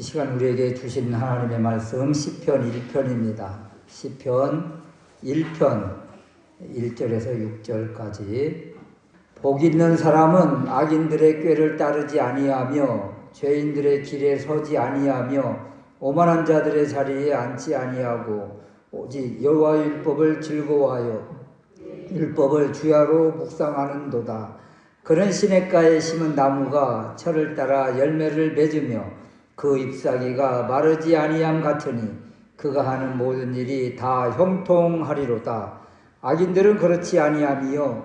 이 시간 우리에게 주신 하나님의 말씀 시편 1편입니다. 시편 1편 1절에서 6절까지. 복 있는 사람은 악인들의 꾀를 따르지 아니하며 죄인들의 길에 서지 아니하며 오만한 자들의 자리에 앉지 아니하고 오직 여호와의 율법을 즐거워하여 율법을 주야로 묵상하는도다. 그는 시냇가에 심은 나무가 철을 따라 열매를 맺으며 그 잎사귀가 마르지 아니함 같으니 그가 하는 모든 일이 다 형통하리로다. 악인들은 그렇지 아니하며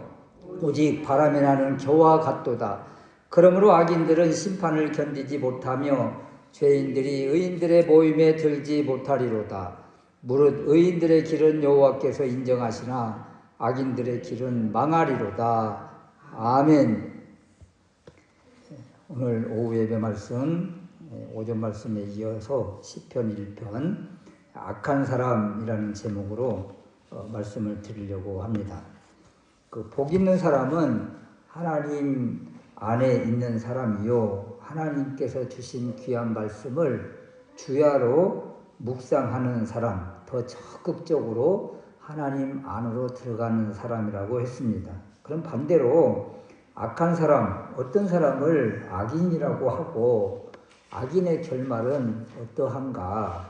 오직 바람에 나는 겨와 같도다. 그러므로 악인들은 심판을 견디지 못하며 죄인들이 의인들의 모임에 들지 못하리로다. 무릇 의인들의 길은 여호와께서 인정하시나 악인들의 길은 망하리로다. 아멘. 오늘 오후 예배 말씀 오전 말씀에 이어서 시편 1편 악한 사람이라는 제목으로 말씀을 드리려고 합니다. 그 복 있는 사람은 하나님 안에 있는 사람이요 하나님께서 주신 귀한 말씀을 주야로 묵상하는 사람, 더 적극적으로 하나님 안으로 들어가는 사람이라고 했습니다. 그럼 반대로 악한 사람, 어떤 사람을 악인이라고 하고 악인의 결말은 어떠한가?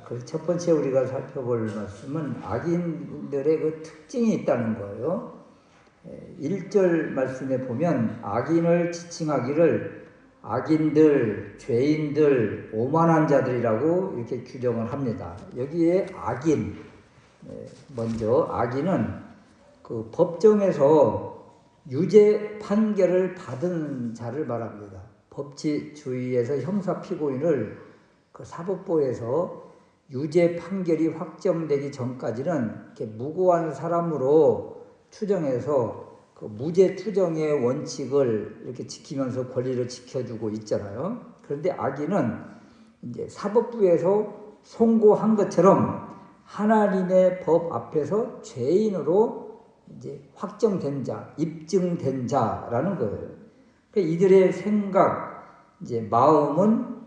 그래서 첫 번째 우리가 살펴볼 말씀은 악인들의 그 특징이 있다는 거예요. 1절 말씀에 보면 악인을 지칭하기를 악인들, 죄인들, 오만한 자들이라고 이렇게 규정을 합니다. 여기에 악인, 먼저 악인은 그 법정에서 유죄 판결을 받은 자를 말합니다. 법치주의에서 형사 피고인을 그 사법부에서 유죄 판결이 확정되기 전까지는 이렇게 무고한 사람으로 추정해서 그 무죄 추정의 원칙을 이렇게 지키면서 권리를 지켜주고 있잖아요. 그런데 악인은 이제 사법부에서 선고한 것처럼 하나님의 법 앞에서 죄인으로 이제 확정된 자, 입증된 자라는 거예요. 그러니까 이들의 생각, 이제 마음은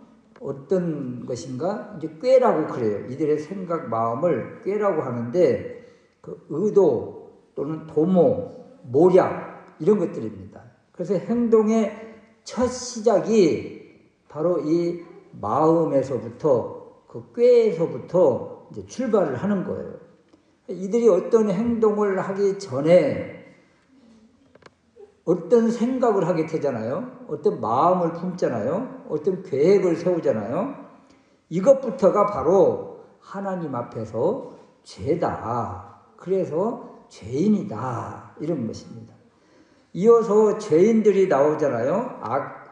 어떤 것인가? 이제 꾀라고 그래요. 이들의 생각, 마음을 꾀라고 하는데 그 의도 또는 도모, 모략 이런 것들입니다. 그래서 행동의 첫 시작이 바로 이 마음에서부터 그 꾀에서부터 이제 출발을 하는 거예요. 이들이 어떤 행동을 하기 전에 어떤 생각을 하게 되잖아요. 어떤 마음을 품잖아요. 어떤 계획을 세우잖아요. 이것부터가 바로 하나님 앞에서 죄다. 그래서 죄인이다. 이런 것입니다. 이어서 죄인들이 나오잖아요.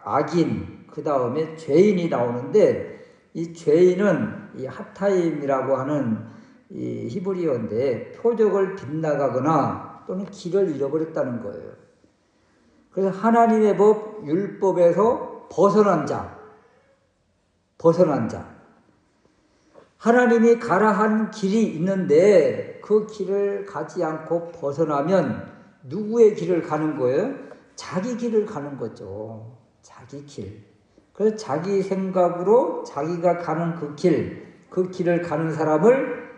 악인, 그 다음에 죄인이 나오는데 이 죄인은 이 하타임이라고 하는 이 히브리어인데 표적을 빗나가거나 또는 길을 잃어버렸다는 거예요. 그래서 하나님의 법, 율법에서 벗어난 자. 하나님이 가라 한 길이 있는데 그 길을 가지 않고 벗어나면 누구의 길을 가는 거예요? 자기 길을 가는 거죠. 자기 길. 그래서 자기 생각으로 자기가 가는 그 길을 가는 사람을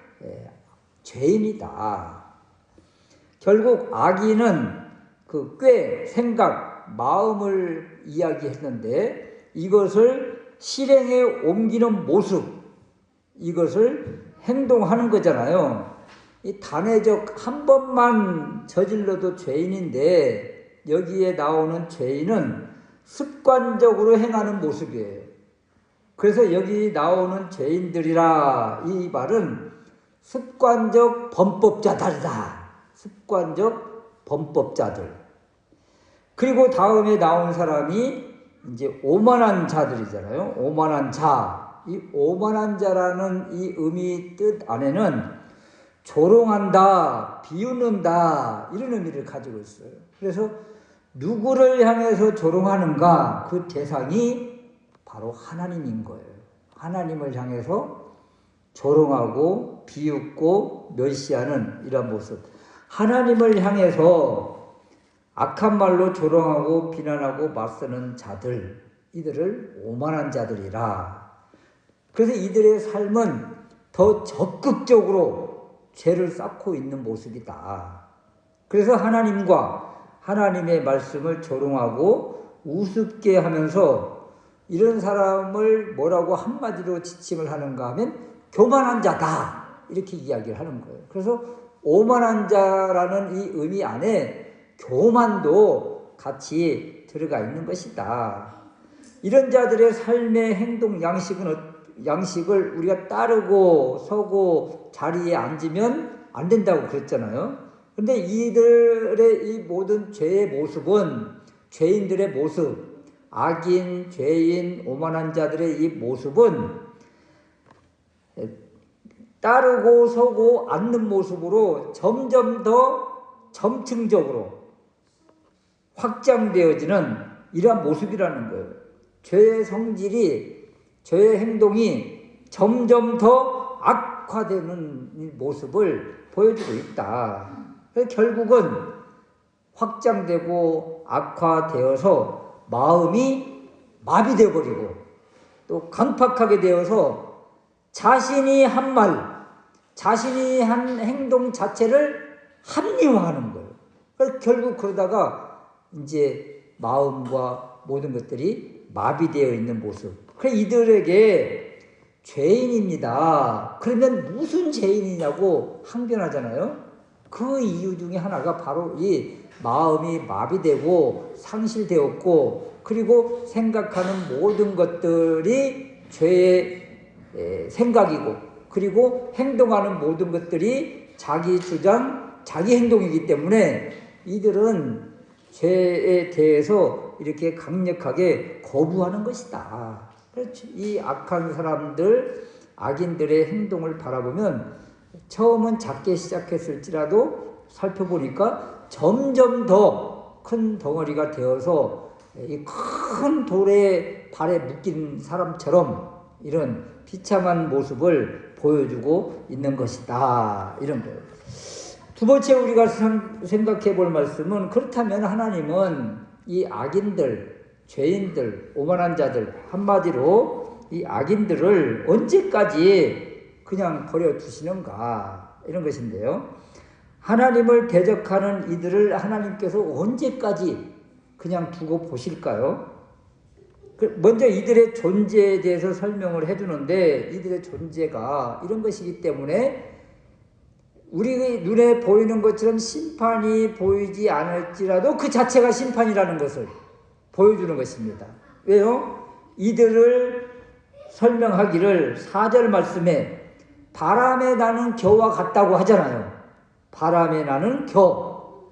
죄인이다. 결국 악인은 그 꾀, 생각, 마음을 이야기했는데 이것을 실행에 옮기는 모습, 이것을 행동하는 거잖아요. 이 단회적 한 번만 저질러도 죄인인데 여기에 나오는 죄인은 습관적으로 행하는 모습이에요. 그래서 여기 나오는 죄인들이라 이 말은 습관적 범법자들이다. 습관적 범법자들. 그리고 다음에 나온 사람이 이제 오만한 자들이잖아요. 오만한 자. 이 오만한 자라는 이 의미 뜻 안에는 조롱한다, 비웃는다 이런 의미를 가지고 있어요. 그래서 누구를 향해서 조롱하는가? 그 대상이 바로 하나님인 거예요. 하나님을 향해서 조롱하고 비웃고 멸시하는 이런 모습. 하나님을 향해서 악한 말로 조롱하고 비난하고 맞서는 자들, 이들을 오만한 자들이라 그래서 이들의 삶은 더 적극적으로 죄를 쌓고 있는 모습이다. 그래서 하나님의 말씀을 조롱하고 우습게 하면서 이런 사람을 뭐라고 한마디로 지칭을 하는가 하면 교만한 자다, 이렇게 이야기를 하는 거예요. 그래서 오만한 자라는 이 의미 안에 교만도 같이 들어가 있는 것이다. 이런 자들의 삶의 행동 양식을 우리가 따르고 서고 자리에 앉으면 안 된다고 그랬잖아요. 근데 이들의 이 모든 죄의 모습은, 죄인들의 모습, 악인, 죄인, 오만한 자들의 이 모습은 따르고 서고 앉는 모습으로 점점 더 점층적으로 확장되어지는 이러한 모습이라는 거예요. 죄의 성질이, 죄의 행동이 점점 더 악화되는 모습을 보여주고 있다. 그래서 결국은 확장되고 악화되어서 마음이 마비되어 버리고 또 강팍하게 되어서 자신이 한 말, 자신이 한 행동 자체를 합리화하는 거예요. 그래서 결국 그러다가 이제 마음과 모든 것들이 마비되어 있는 모습. 그래서 이들에게 죄인입니다. 그러면 무슨 죄인이냐고 항변하잖아요. 그 이유 중에 하나가 바로 이 마음이 마비되고 상실되었고, 그리고 생각하는 모든 것들이 죄의 생각이고, 그리고 행동하는 모든 것들이 자기 주장, 자기 행동이기 때문에 이들은 죄에 대해서 이렇게 강력하게 거부하는 것이다. 이 악한 사람들, 악인들의 행동을 바라보면 처음은 작게 시작했을지라도 살펴보니까 점점 더 큰 덩어리가 되어서 이 큰 돌에 발에 묶인 사람처럼 이런 비참한 모습을 보여주고 있는 것이다, 이런 거예요. 두 번째 우리가 생각해 볼 말씀은, 그렇다면 하나님은 이 악인들, 죄인들, 오만한 자들, 한마디로 이 악인들을 언제까지 그냥 버려두시는가, 이런 것인데요. 하나님을 대적하는 이들을 하나님께서 언제까지 그냥 두고 보실까요? 먼저 이들의 존재에 대해서 설명을 해주는데, 이들의 존재가 이런 것이기 때문에 우리 눈에 보이는 것처럼 심판이 보이지 않을지라도 그 자체가 심판이라는 것을 보여주는 것입니다. 왜요? 이들을 설명하기를 4절 말씀에 바람에 나는 겨와 같다고 하잖아요. 바람에 나는 겨.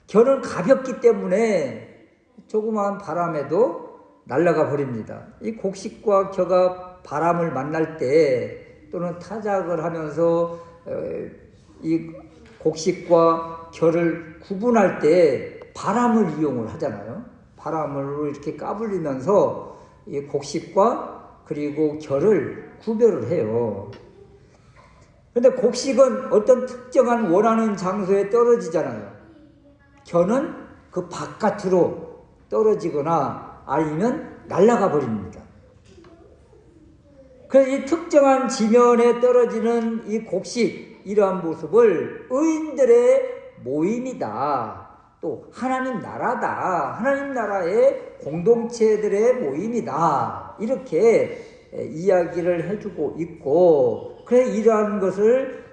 겨는 가볍기 때문에 조그마한 바람에도 날아가 버립니다. 이 곡식과 겨가 바람을 만날 때, 또는 타작을 하면서 이 곡식과 겨를 구분할 때 바람을 이용을 하잖아요. 바람을 이렇게 까불리면서 이 곡식과 그리고 겨를 구별을 해요. 그런데 곡식은 어떤 특정한 원하는 장소에 떨어지잖아요. 겨는 그 바깥으로 떨어지거나 아니면 날아가 버립니다. 그래서 이 특정한 지면에 떨어지는 이 곡식, 이러한 모습을 의인들의 모임이다, 또 하나님 나라다, 하나님 나라의 공동체들의 모임이다, 이렇게 이야기를 해주고 있고, 그래서 이러한 것을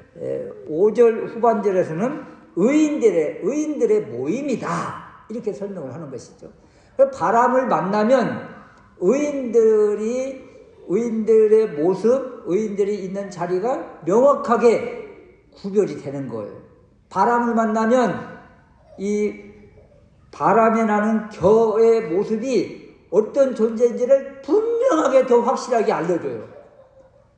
5절 후반절에서는 의인들의 모임이다, 이렇게 설명을 하는 것이죠. 바람을 만나면 의인들의 모습, 의인들이 있는 자리가 명확하게 구별이 되는 거예요. 바람을 만나면 이 바람에 나는 겨의 모습이 어떤 존재인지를 분명하게 더 확실하게 알려줘요.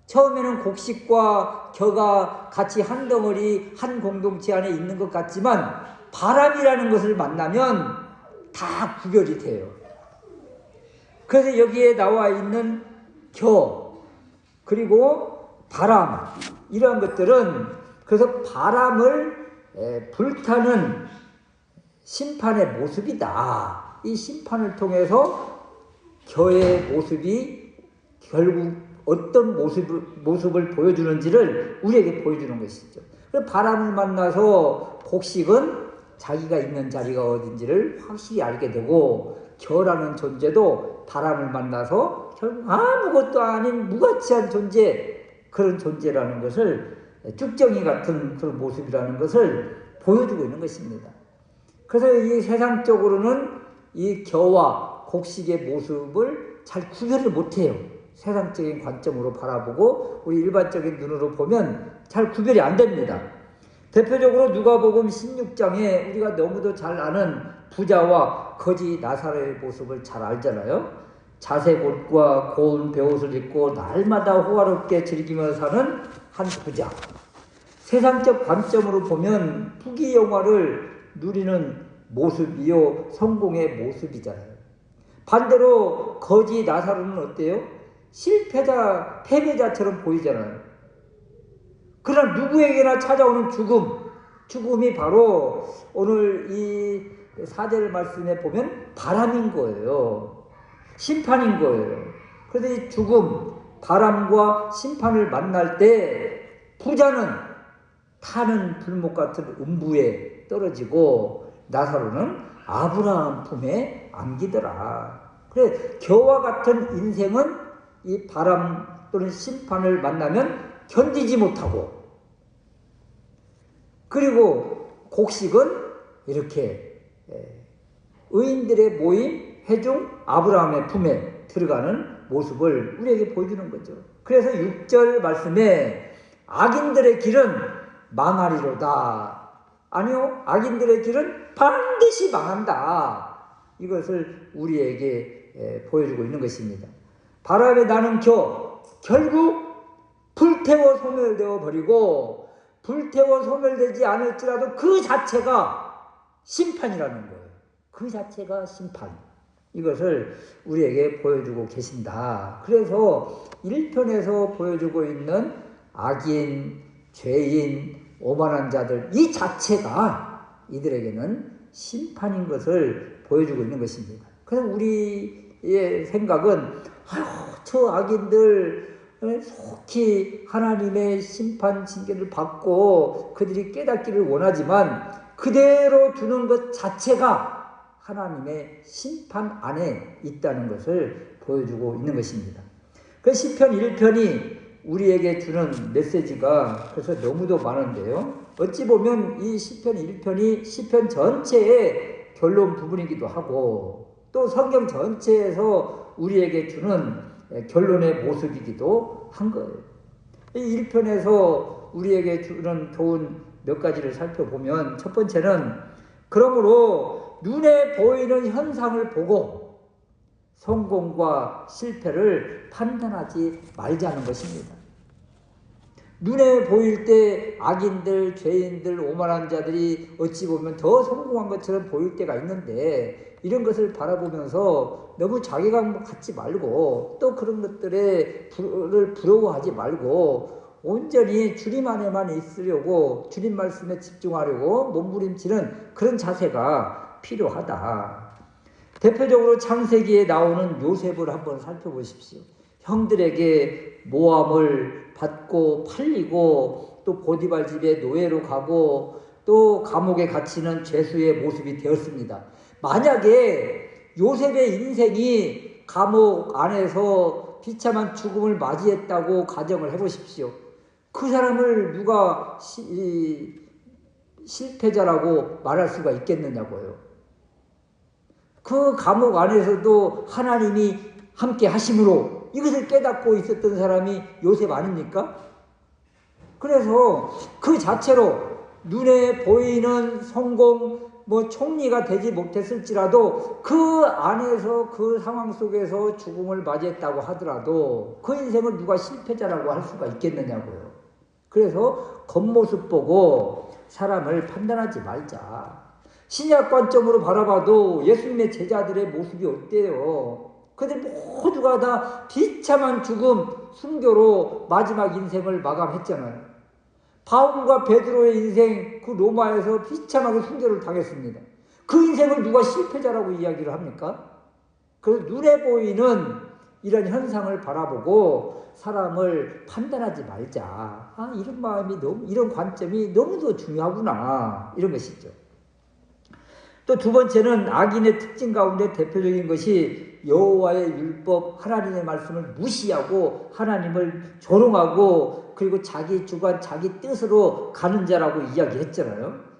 처음에는 곡식과 겨가 같이 한 덩어리, 한 공동체 안에 있는 것 같지만 바람이라는 것을 만나면 다 구별이 돼요. 그래서 여기에 나와 있는 겨, 그리고 바람, 이러한 것들은 그래서 바람을 불타는 심판의 모습이다. 이 심판을 통해서 겨의 모습이 결국 어떤 모습을 보여주는지를 우리에게 보여주는 것이죠. 바람을 만나서 곡식은 자기가 있는 자리가 어딘지를 확실히 알게 되고, 겨라는 존재도 바람을 만나서 결국 아무것도 아닌 무가치한 존재, 그런 존재라는 것을, 쭉정이 같은 그런 모습이라는 것을 보여주고 있는 것입니다. 그래서 이 세상적으로는 이 겨와 곡식의 모습을 잘 구별을 못해요. 세상적인 관점으로 바라보고 우리 일반적인 눈으로 보면 잘 구별이 안 됩니다. 대표적으로 누가복음 16장에 우리가 너무도 잘 아는 부자와 거지 나사로의 모습을 잘 알잖아요. 자색 옷과 고운 베옷을 입고 날마다 호화롭게 즐기며 사는 한 부자. 세상적 관점으로 보면 부귀영화를 누리는 모습이요, 성공의 모습이잖아요. 반대로 거지 나사로는 어때요? 실패자, 패배자처럼 보이잖아요. 그러나 누구에게나 찾아오는 죽음이 바로 오늘 이 4절 말씀에 보면 바람인 거예요. 심판인 거예요. 그래서 이 죽음, 바람과 심판을 만날 때 부자는 타는 불목 같은 음부에 떨어지고 나사로는 아브라함 품에 안기더라. 그래, 겨와 같은 인생은 이 바람 또는 심판을 만나면 견디지 못하고, 그리고 곡식은 이렇게 의인들의 모임, 회중 아브라함의 품에 들어가는 모습을 우리에게 보여주는 거죠. 그래서 6절 말씀에 악인들의 길은 망하리로다. 아니요, 악인들의 길은 반드시 망한다. 이것을 우리에게 보여주고 있는 것입니다. 바람에 나는 결국 불태워 소멸되어 버리고, 불태워 소멸되지 않을지라도 그 자체가 심판이라는 거예요. 그 자체가 심판. 이것을 우리에게 보여주고 계신다. 그래서 1편에서 보여주고 있는 악인, 죄인, 오만한 자들, 이 자체가 이들에게는 심판인 것을 보여주고 있는 것입니다. 그래서 우리의 생각은 저 악인들 속히 하나님의 심판 징계를 받고 그들이 깨닫기를 원하지만 그대로 두는 것 자체가 하나님의 심판 안에 있다는 것을 보여주고 있는 것입니다. 그 시편 1편이 우리에게 주는 메시지가 그래서 너무도 많은데요. 어찌 보면 이 시편 1편이 시편 전체의 결론 부분이기도 하고, 또 성경 전체에서 우리에게 주는 결론의 모습이기도 한 거예요. 이 1편에서 우리에게 주는 교훈 몇 가지를 살펴보면, 첫 번째는 그러므로 눈에 보이는 현상을 보고 성공과 실패를 판단하지 말자는 것입니다. 눈에 보일 때 악인들, 죄인들, 오만한 자들이 어찌 보면 더 성공한 것처럼 보일 때가 있는데, 이런 것을 바라보면서 너무 자괴감 갖지 말고, 또 그런 것들을 부러워하지 말고 온전히 주님 안에만 있으려고, 주님 말씀에 집중하려고 몸부림치는 그런 자세가 필요하다. 대표적으로 창세기에 나오는 요셉을 한번 살펴보십시오. 형들에게 모함을 받고 팔리고, 또 보디발 집에 노예로 가고, 또 감옥에 갇히는 죄수의 모습이 되었습니다. 만약에 요셉의 인생이 감옥 안에서 비참한 죽음을 맞이했다고 가정을 해보십시오. 그 사람을 누가 실패자라고 말할 수가 있겠느냐고요. 그 감옥 안에서도 하나님이 함께 하심으로 이것을 깨닫고 있었던 사람이 요셉 아닙니까? 그래서 그 자체로 눈에 보이는 성공, 총리가 되지 못했을지라도 그 안에서, 그 상황 속에서 죽음을 맞이했다고 하더라도 그 인생을 누가 실패자라고 할 수가 있겠느냐고요. 그래서 겉모습 보고 사람을 판단하지 말자. 신약 관점으로 바라봐도 예수님의 제자들의 모습이 어때요? 그들 모두가 다 비참한 죽음, 순교로 마지막 인생을 마감했잖아요. 바울과 베드로의 인생, 그 로마에서 비참하게 순교를 당했습니다. 그 인생을 누가 실패자라고 이야기를 합니까? 그래서 눈에 보이는 이런 현상을 바라보고 사람을 판단하지 말자. 이런 마음이 이런 관점이 너무도 중요하구나. 이런 것이죠. 또 두 번째는 악인의 특징 가운데 대표적인 것이 여호와의 율법, 하나님의 말씀을 무시하고 하나님을 조롱하고 그리고 자기 주관, 자기 뜻으로 가는 자라고 이야기했잖아요.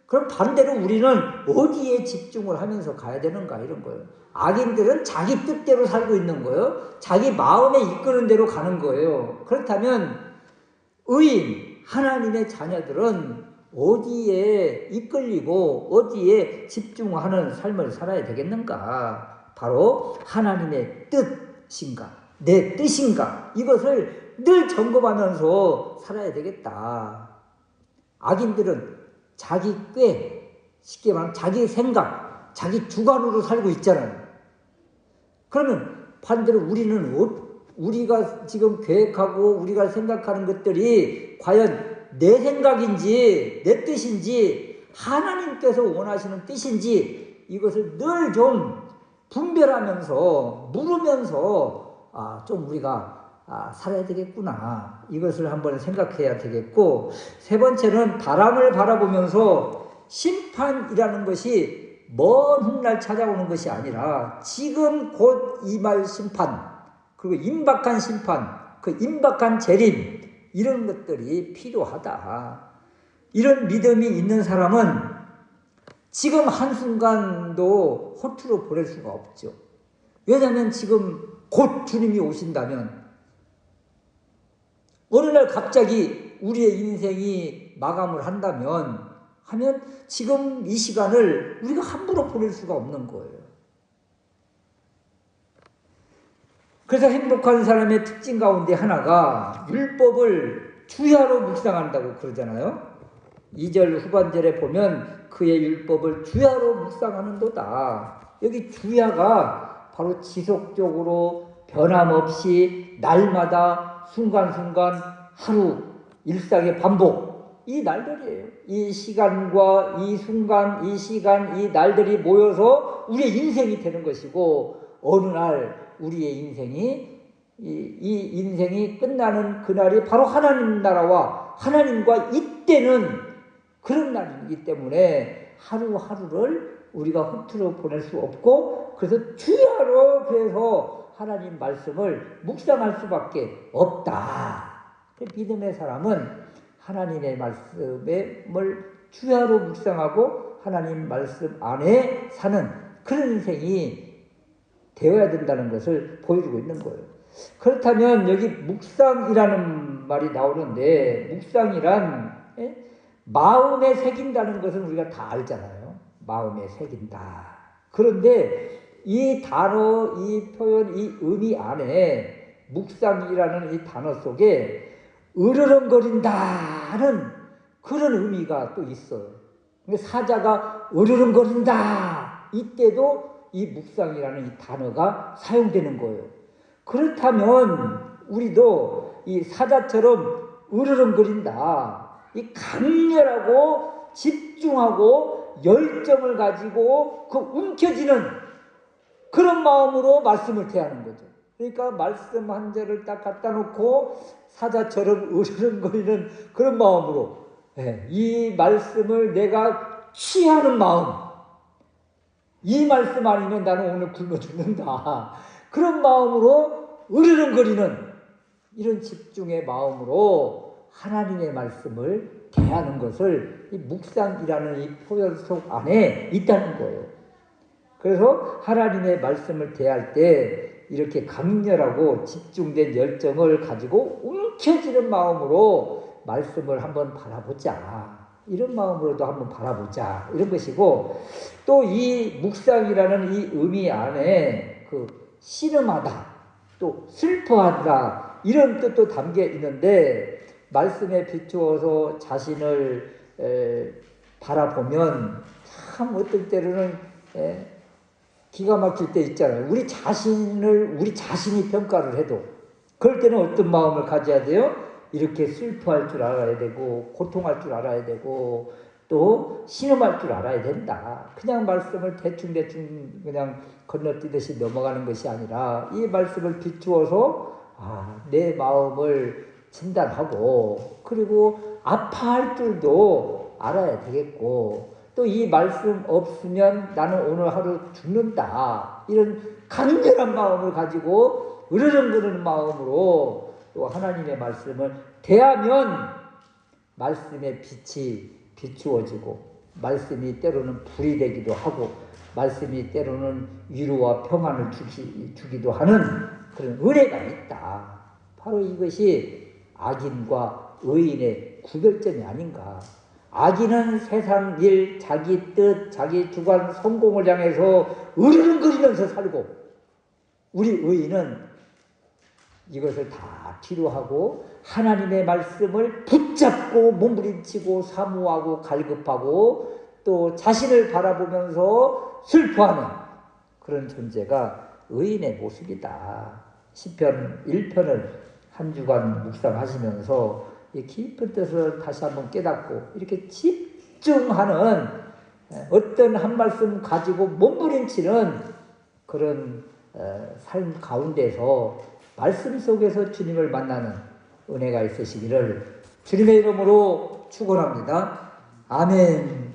그럼 반대로 우리는 어디에 집중을 하면서 가야 되는가 이런 거예요. 악인들은 자기 뜻대로 살고 있는 거예요. 자기 마음에 이끄는 대로 가는 거예요. 그렇다면 의인, 하나님의 자녀들은 어디에 이끌리고 어디에 집중하는 삶을 살아야 되겠는가? 바로 하나님의 뜻인가? 내 뜻인가? 이것을 늘 점검하면서 살아야 되겠다. 악인들은 자기 꾀, 쉽게 말하면 자기 생각, 자기 주관으로 살고 있잖아요. 그러면 반대로 우리가 지금 계획하고 우리가 생각하는 것들이 과연 내 생각인지 내 뜻인지 하나님께서 원하시는 뜻인지 이것을 늘 좀 분별하면서 물으면서 좀 우리가 살아야 되겠구나. 이것을 한번 생각해야 되겠고, 세 번째는 바람을 바라보면서 심판이라는 것이 먼 훗날 찾아오는 것이 아니라 지금 곧 임할 심판, 그리고 임박한 심판, 그 임박한 재림, 이런 것들이 필요하다. 이런 믿음이 있는 사람은 지금 한순간도 허투루 보낼 수가 없죠. 왜냐하면 지금 곧 주님이 오신다면 어느 날 갑자기 우리의 인생이 마감을 하면 지금 이 시간을 우리가 함부로 보낼 수가 없는 거예요. 그래서 행복한 사람의 특징 가운데 하나가 율법을 주야로 묵상한다고 그러잖아요. 2절 후반절에 보면 그의 율법을 주야로 묵상하는도다. 여기 주야가 바로 지속적으로 변함없이 날마다 순간순간 하루 일상의 반복, 이 날들이에요. 이 시간과 이 순간, 이 시간, 이 날들이 모여서 우리의 인생이 되는 것이고, 어느 날 우리의 인생이 이 인생이 끝나는 그날이 바로 하나님 나라와 하나님과 잇대는 그런 날이기 때문에 하루하루를 우리가 허투루 보낼 수 없고, 그래서 주야로 그래서 하나님 말씀을 묵상할 수밖에 없다. 믿음의 사람은 하나님의 말씀을 주야로 묵상하고 하나님 말씀 안에 사는 그런 인생이 되어야 된다는 것을 보여주고 있는 거예요. 그렇다면 여기 묵상이라는 말이 나오는데, 묵상이란 마음에 새긴다는 것은 우리가 다 알잖아요. 마음에 새긴다. 그런데 이 단어, 이 표현, 이 의미 안에 묵상이라는 이 단어 속에 으르렁거린다는 그런 의미가 또 있어요. 사자가 으르렁거린다. 이때도 이 묵상이라는 이 단어가 사용되는 거예요. 그렇다면 우리도 이 사자처럼 으르렁거린다. 이 강렬하고 집중하고 열정을 가지고 그 움켜쥐는 그런 마음으로 말씀을 대하는 거죠. 그러니까 말씀 한 절을 딱 갖다 놓고 사자처럼 으르렁거리는 그런 마음으로 이 말씀을 내가 취하는 마음, 이 말씀 아니면 나는 오늘 굶어 죽는다. 그런 마음으로 으르렁거리는 이런 집중의 마음으로 하나님의 말씀을 대하는 것을 이 묵상이라는 이 표현 속 안에 있다는 거예요. 그래서 하나님의 말씀을 대할 때 이렇게 강렬하고 집중된 열정을 가지고 움켜쥐는 마음으로 말씀을 한번 바라보자. 이런 마음으로도 한번 바라보자. 이런 것이고, 또 이 묵상이라는 이 의미 안에 그 씨름하다, 또 슬퍼하다, 이런 뜻도 담겨 있는데, 말씀에 비추어서 자신을 바라보면 참 어떤 때로는 기가 막힐 때 있잖아요. 우리 자신이 평가를 해도 그럴 때는 어떤 마음을 가져야 돼요? 이렇게 슬퍼할 줄 알아야 되고, 고통할 줄 알아야 되고, 또 신음할 줄 알아야 된다. 그냥 말씀을 대충대충 그냥 건너뛰듯이 넘어가는 것이 아니라 이 말씀을 비추어서 내 마음을 진단하고 그리고 아파할 줄도 알아야 되겠고 또 이 말씀 없으면 나는 오늘 하루 죽는다. 이런 간절한 마음을 가지고 으르렁거리는 마음으로 또 하나님의 말씀을 대하면 말씀의 빛이 비추어지고 말씀이 때로는 불이 되기도 하고 말씀이 때로는 위로와 평안을 주기도 하는 그런 은혜가 있다. 바로 이것이 악인과 의인의 구별점이 아닌가. 악인은 세상 일, 자기 뜻, 자기 주관, 성공을 향해서 으르렁거리면서 살고 우리 의인은 이것을 다 뒤로하고 하나님의 말씀을 붙잡고 몸부림치고 사모하고 갈급하고 또 자신을 바라보면서 슬퍼하는 그런 존재가 의인의 모습이다. 시편 1편을 한 주간 묵상하시면서 이 깊은 뜻을 다시 한번 깨닫고 이렇게 집중하는 어떤 한 말씀 가지고 몸부림치는 그런 삶 가운데서 말씀 속에서 주님을 만나는 은혜가 있으시기를 주님의 이름으로 축원합니다. 아멘.